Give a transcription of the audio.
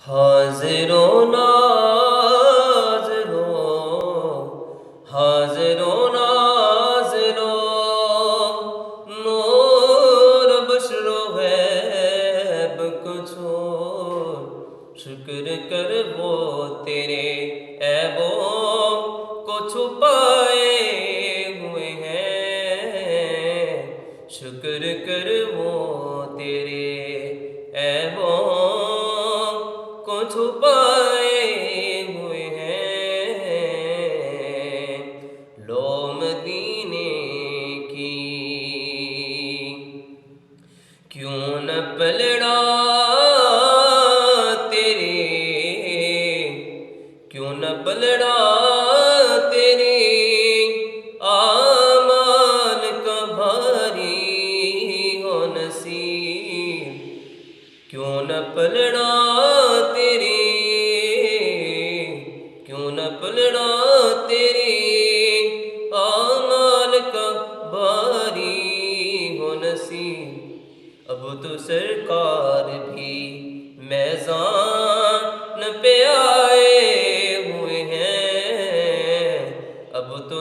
حاضر و ناظر و حاضر و ناظر و نور بشر و غیب کو چھوڑ شکر کر وہ تیرے عیبوں کو چھپائے ہوئے ہیں، شکر کر وہ تیرے عیبوں کو چھپائے ہوئے ہیں۔ لو مدینے کی کیوں نہ پلڑا تیرے، کیوں نہ پلڑا تیرے اعمال کا بھاری ہو نصیب، کیوں نہ پلڑا تیرے، کیوں نہ پلڑا تیرے اعمال کا بھاری ہو نصیب۔ اب تو سرکار بھی میزان پہ آئے ہوئے ہیں، اب تو